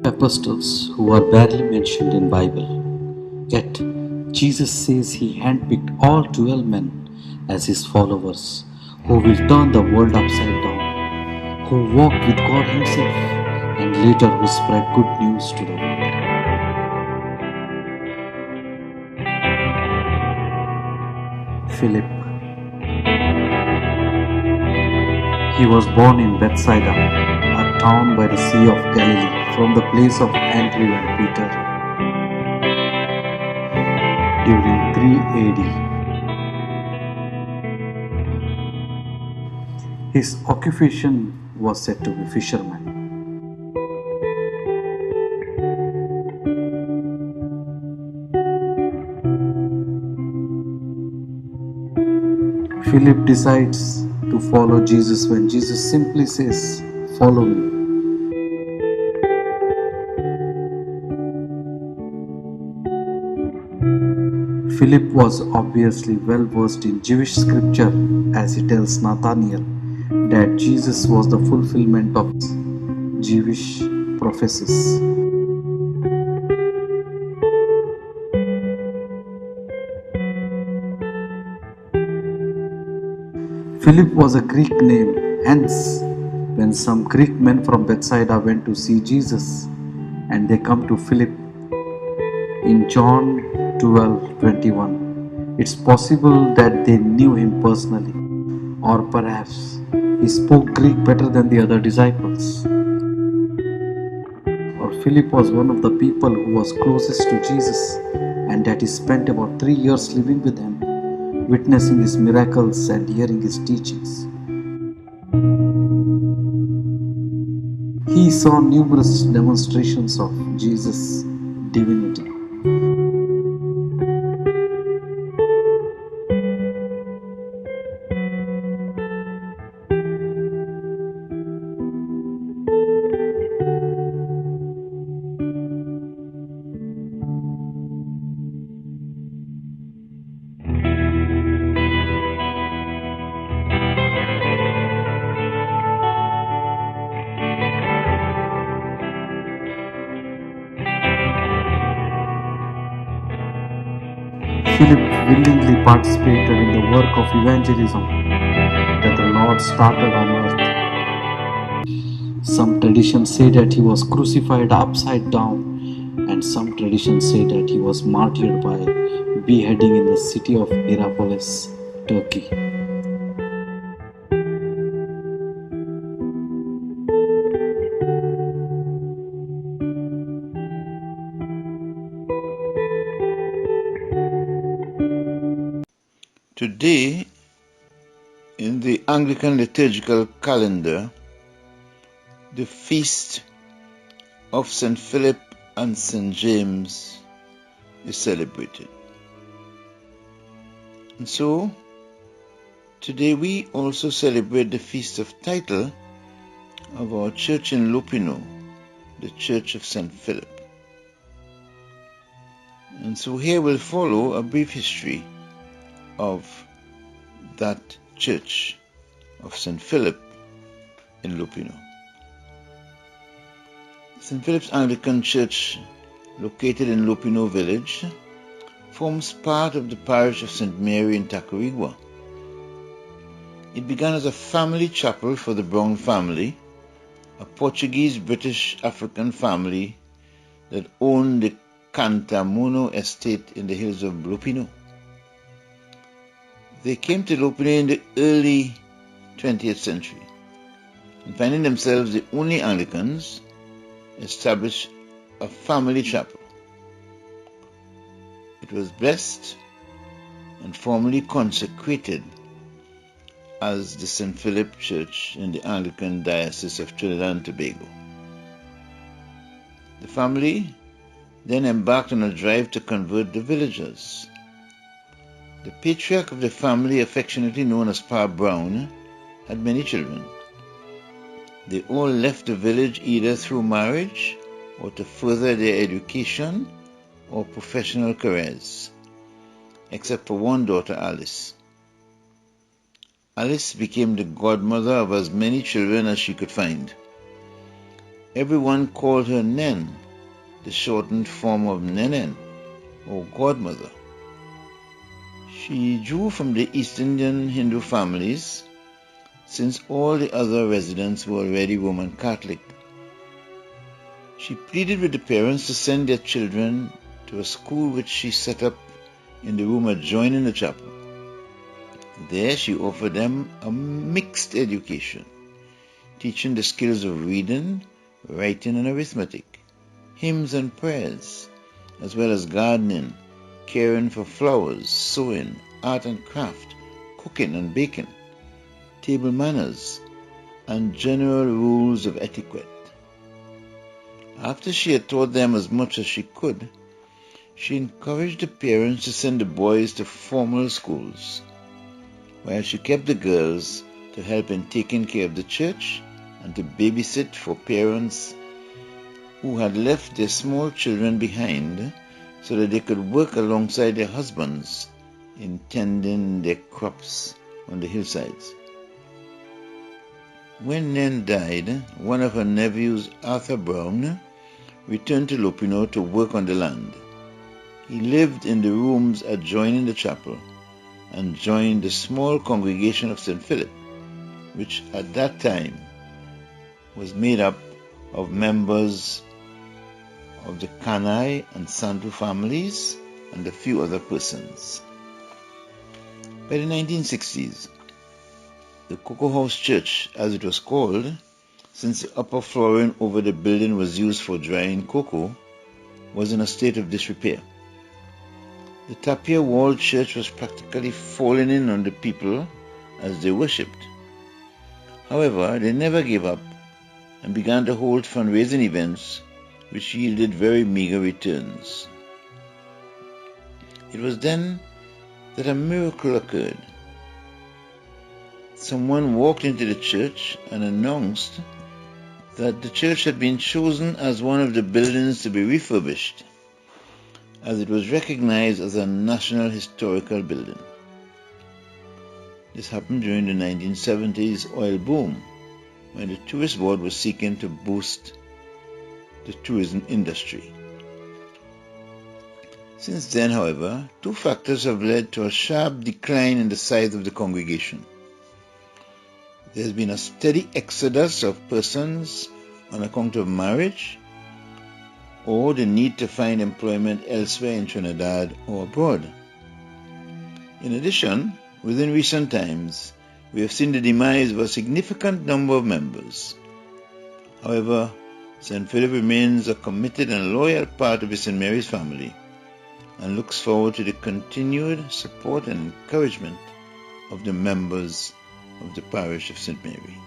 Apostles who are barely mentioned in Bible. Yet Jesus says he handpicked all 12 men as his followers, who will turn the world upside down, who walk with God himself, and later who spread good news to the world. Philip. He was born in Bethsaida, a town by the Sea of Galilee, from the place of Andrew and Peter, during 3 AD. His occupation was said to be fisherman. Philip decides to follow Jesus when Jesus simply says, "Follow me." Philip was obviously well versed in Jewish scripture as he tells Nathanael that Jesus was the fulfillment of Jewish prophecies. Philip was a Greek name, hence when some Greek men from Bethsaida went to see Jesus and they come to Philip in John 12:21, it's possible that they knew him personally, or perhaps he spoke Greek better than the other disciples. Or Philip was one of the people who was closest to Jesus and that he spent about 3 years living with him, witnessing his miracles and hearing his teachings. He saw numerous demonstrations of Jesus' divinity. Philip willingly participated in the work of evangelism that the Lord started on earth. Some traditions say that he was crucified upside down, and some traditions say that he was martyred by beheading in the city of Hierapolis, Turkey. Today, in the Anglican liturgical calendar, the feast of St. Philip and St. James is celebrated. And so, today we also celebrate the feast of title of our church in Lopinot, the Church of St. Philip. And so here we'll follow a brief history of that church of St. Philip in Lopinot. St. Philip's Anglican Church, located in Lopinot village, forms part of the parish of St. Mary in Tacarigua. It began as a family chapel for the Brown family, a Portuguese-British-African family that owned the Cantamono estate in the hills of Lopinot. They came to Lopinot in the early 20th century, and finding themselves the only Anglicans, established a family chapel. It It was blessed and formally consecrated as the St. Philip Church in the Anglican Diocese of Trinidad and Tobago. The family then embarked on a drive to convert the villagers. The patriarch of the family, affectionately known as Pa Brown, had many children. They all left the village either through marriage or to further their education or professional careers, except for one daughter, Alice. Alice became the godmother of as many children as she could find. Everyone called her Nen, the shortened form of Nenen, or godmother. She drew from the East Indian Hindu families, since all the other residents were already Roman Catholic. She pleaded with the parents to send their children to a school which she set up in the room adjoining the chapel. There she offered them a mixed education, teaching the skills of reading, writing and arithmetic, hymns and prayers, as well as gardening, caring for flowers, sewing, art and craft, cooking and baking, table manners, and general rules of etiquette. After she had taught them as much as she could, she encouraged the parents to send the boys to formal schools, while she kept the girls to help in taking care of the church and to babysit for parents who had left their small children behind so that they could work alongside their husbands in tending their crops on the hillsides. When Nen died, one of her nephews, Arthur Brown, returned to Lopinot to work on the land. He lived in the rooms adjoining the chapel and joined the small congregation of St. Philip, which at that time was made up of members of the Kanai and Santu families and a few other persons. By the 1960s, the Cocoa House Church, as it was called, since the upper flooring over the building was used for drying cocoa, was in a state of disrepair. The tapia walled church was practically falling in on the people as they worshipped. However, they never gave up and began to hold fundraising events which yielded very meager returns. It was then that a miracle occurred. Someone walked into the church and announced that the church had been chosen as one of the buildings to be refurbished, as it was recognized as a National Historical Building. This happened during the 1970s oil boom, when the tourist board was seeking to boost the tourism industry. Since then, however, two factors have led to a sharp decline in the size of the congregation. There has been a steady exodus of persons on account of marriage or the need to find employment elsewhere in Trinidad or abroad. In addition, within recent times, we have seen the demise of a significant number of members. However, St. Philip remains a committed and loyal part of the St. Mary's family and looks forward to the continued support and encouragement of the members of the Parish of St. Mary.